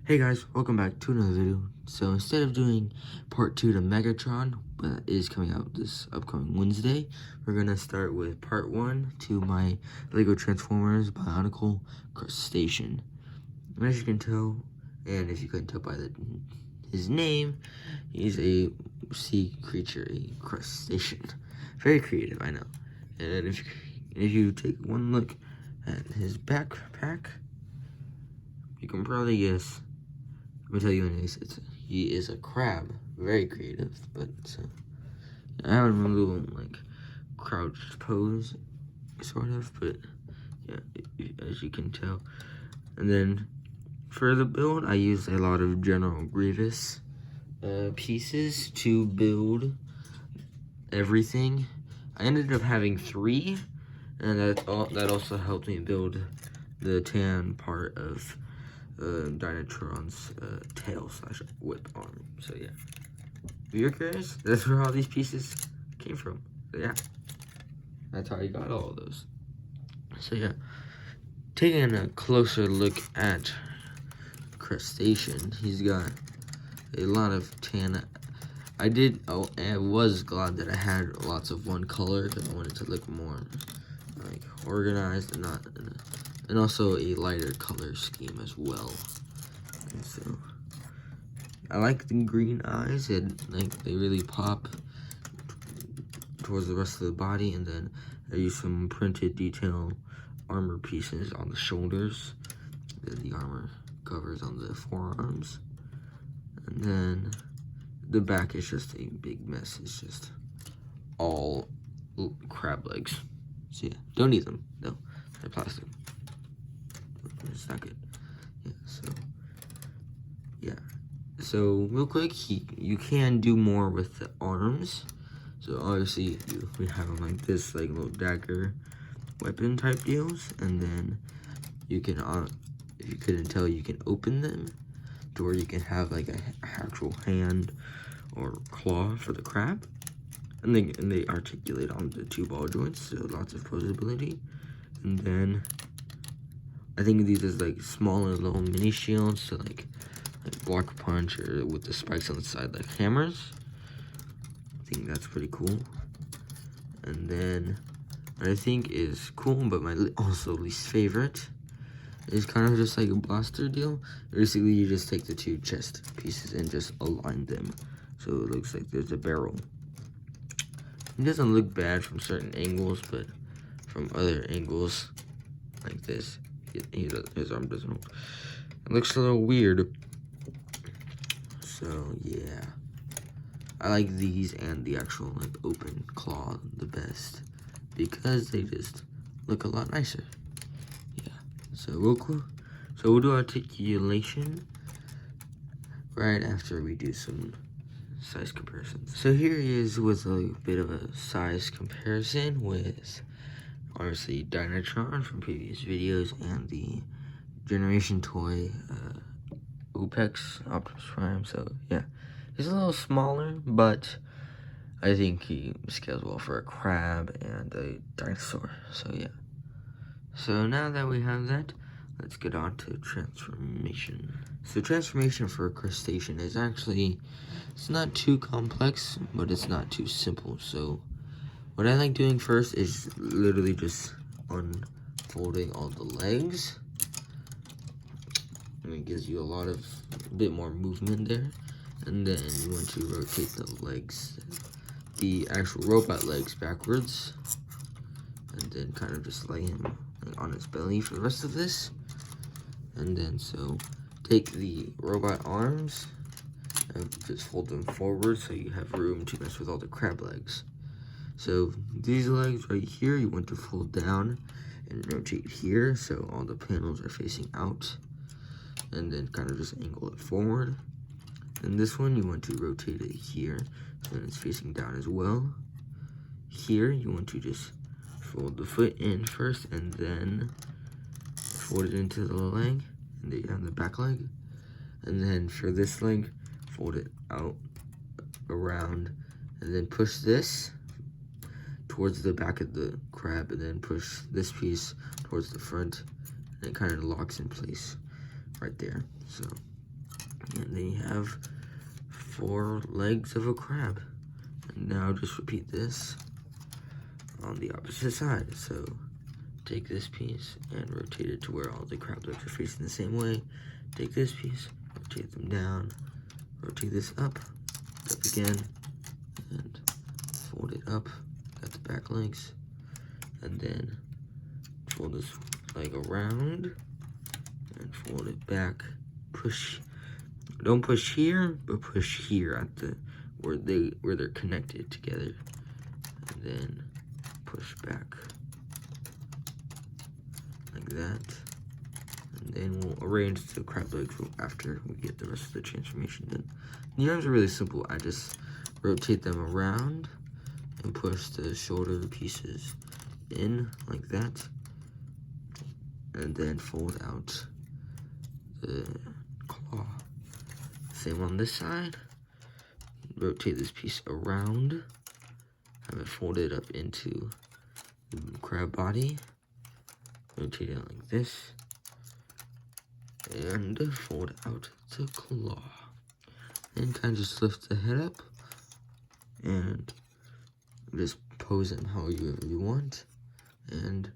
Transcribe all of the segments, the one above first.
Hey guys, welcome back to another video. So instead of doing part 2 to Megatron, that is coming out this upcoming Wednesday, we're gonna start with part 1 to my Lego Transformers Bionicle Crustacean. And as you can tell, and if you couldn't tell by his name, he's a sea creature, a crustacean. Very creative, I know. And if you take one look at his backpack, you can probably guess. Let me tell you anyways, he is a crab. Very creative, but I have him in a little, crouched pose, sort of, but, yeah, as you can tell. And then, for the build, I used a lot of General Grievous pieces to build everything. I ended up having 3, and that also helped me build the tan part of Dynatron's tail / whip arm. So yeah, if you're curious, that's where all these pieces came from. So yeah, that's how I got all of those. So yeah, taking a closer look at Crustacean, he's got a lot of tan. I was glad that I had lots of one color because I wanted to look more like organized and also a lighter color scheme as well. And so I like the green eyes, and they really pop towards the rest of the body. And then I use some printed detail armor pieces on the shoulders, the armor covers on the forearms, and then the back is just a big mess. It's just all crab legs. So yeah, don't eat them. No, they're plastic. It's not good. Yeah, so real quick, you can do more with the arms. So obviously we have them like this, like little dagger weapon type deals, and then you can if you couldn't tell, you can open them to where you can have like an actual hand or claw for the crab, and they articulate on the 2 ball joints, so lots of posability. And then I think of these as like smaller little mini shields to like block punch, or with the spikes on the side like hammers. I think that's pretty cool. And then what I think is cool, but my also least favorite, is kind of just like a blaster deal. Basically, you just take the 2 chest pieces and just align them so it looks like there's a barrel. It doesn't look bad from certain angles, but from other angles like this, his arm doesn't hold. It looks a little weird. So yeah, I like these and the actual open claw the best because they just look a lot nicer. Yeah, so real cool. So we'll do articulation right after we do some size comparisons. So here he is with a bit of a size comparison with obviously Dynatron from previous videos and the Generation Toy Optimus Prime. So yeah, he's a little smaller, but I think he scales well for a crab and a dinosaur. So yeah. So now that we have that, let's get on to transformation. So transformation for a crustacean is actually, it's not too complex, but it's not too simple. So what I like doing first is literally just unfolding all the legs. And it gives you a bit more movement there. And then you want to rotate the legs, the actual robot legs, backwards. And then kind of just lay him on his belly for the rest of this. And then so take the robot arms and just fold them forward so you have room to mess with all the crab legs. So these legs right here, you want to fold down and rotate here so all the panels are facing out. And then kind of just angle it forward. And this one, you want to rotate it here so that it's facing down as well. Here, you want to just fold the foot in first and then fold it into the leg, and then you have the back leg. And then for this leg, fold it out around and then push this towards the back of the crab, and then push this piece towards the front, and it kind of locks in place right there. So And then you have 4 legs of a crab. And now just repeat this on the opposite side. So take this piece and rotate it to where all the crab legs are facing the same way. Take this piece, rotate them down, rotate this up again, and fold it up. Got the back legs, and then fold this leg around and fold it back. Push. Don't push here, but push here at the where they're connected together, and then push back like that. And then we'll arrange the crab legs after we get the rest of the transformation done. The arms are really simple. I just rotate them around and push the shoulder pieces in like that, and then fold out the claw. Same on this side. Rotate this piece around, have it folded up into the crab body. Rotate it like this, and fold out the claw. And kind of just lift the head up, and just pose him however you want. And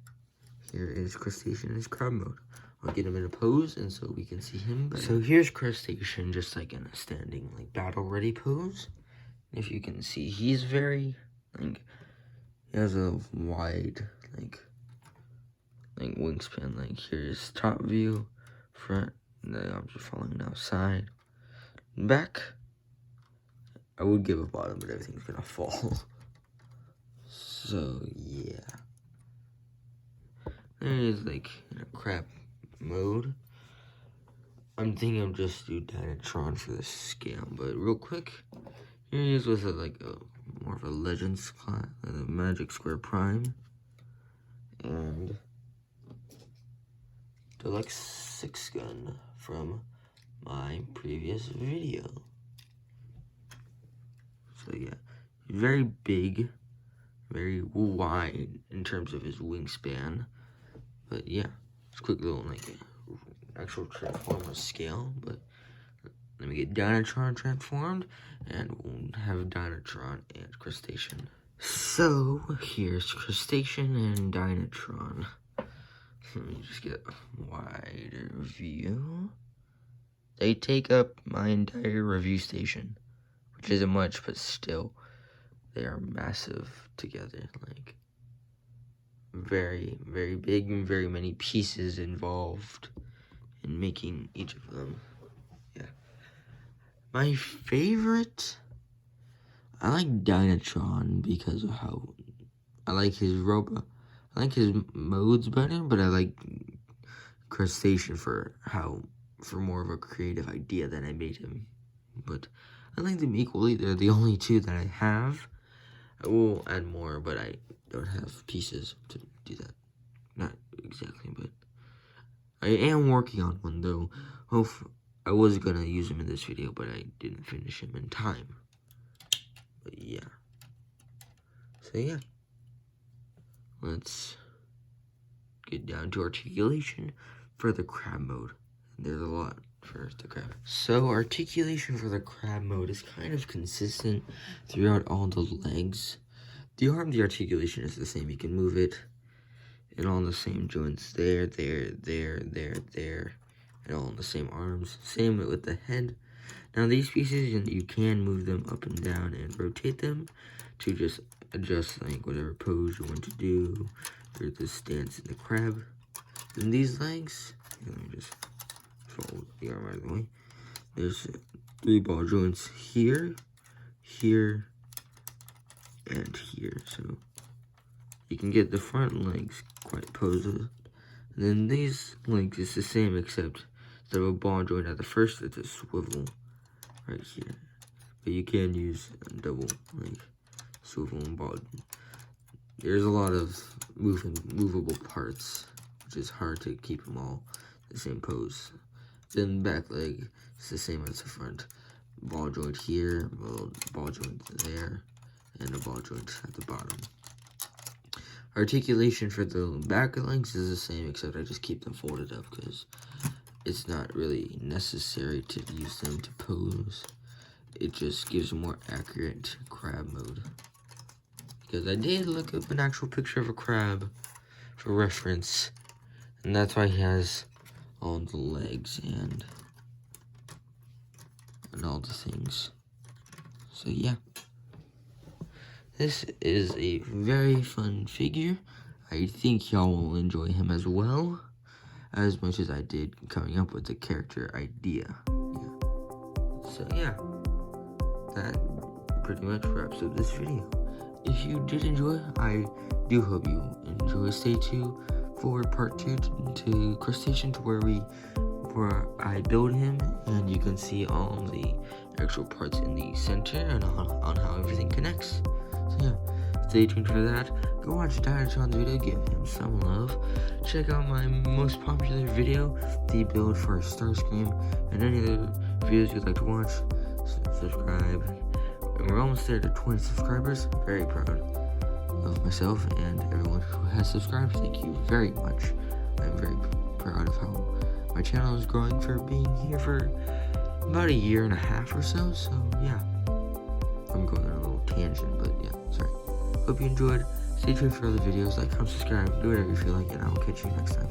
here is Crustacean in his crab mode. I'll get him in a pose, and so we can see him better. So here's Crustacean, just like in a standing, like, battle-ready pose. If you can see, he's very, like, he has a wide, like wingspan. Like, here's top view, front, and then I'm just following now side, back. I would give a bottom, but everything's gonna fall. So, yeah. There he is, like, in a crab mode. I'm thinking I'll just do Dynatron for the scale, but real quick, here he is with more of a Legends class, the Magic Square Prime, and Deluxe 6 gun from my previous video. So yeah, very big, very wide in terms of his wingspan. But yeah, it's a quick little actual Transformers scale. But let me get Dynatron transformed, and we'll have Dynatron and Crustacean. So here's Crustacean and Dynatron. Let me just get a wider view. They take up my entire review station, which isn't much, but still, they are massive together. Like, very, very big and very many pieces involved in making each of them. Yeah. My favorite, I like Dynatron because of how I like his robot. I like his modes better, but I like Crustacean for more of a creative idea that I made him. But I like them equally. They're the only two that I have. I will add more, but I don't have pieces to do that. Not exactly, but I am working on one, though. I was gonna use him in this video, but I didn't finish him in time. But yeah. So yeah. Let's get down to articulation for the crab mode. There's a lot for the crab. So articulation for the crab mode is kind of consistent throughout all the legs. The articulation is the same. You can move it in all the same joints. There, and all in the same arms. Same with the head. Now these pieces, you can move them up and down and rotate them to just adjust like whatever pose you want to do, or the stance in the crab. And these legs, let me just fold the arm out of the way. There's 3 ball joints here, here, and here. So you can get the front legs quite posed. And then these legs is the same, except instead of a ball joint at the first, it's a swivel right here. But you can use a double swivel and ball. There's a lot of movable parts, which is hard to keep them all the same pose. Then the back leg is the same as the front. Ball joint here, ball joint there, and a ball joint at the bottom. Articulation for the back legs is the same, except I just keep them folded up because it's not really necessary to use them to pose. It just gives a more accurate crab mode. Because I did look up an actual picture of a crab for reference, and that's why he has all the legs and all the things. So yeah, this is a very fun figure. I think y'all will enjoy him as well, as much as I did coming up with the character idea. Yeah. So yeah, that pretty much wraps up this video. If you did enjoy, I do hope you enjoy. Stay tuned for part 2 to Crustacean, where I build him, and you can see all the actual parts in the center and on how everything connects. So yeah, stay tuned for that. Go watch Diatron's video, give him some love. Check out my most popular video, the build for Starscream, and any other videos you'd like to watch. Subscribe. And we're almost there to 20 subscribers. Very proud of myself and everyone who has subscribed. Thank you very much. I'm very proud of how my channel is growing for being here for about a year and a half or so. So yeah, I'm going on a little tangent, but yeah, sorry. Hope you enjoyed. Stay tuned for other videos. Like, comment, subscribe, do whatever you feel like, and I will catch you next time.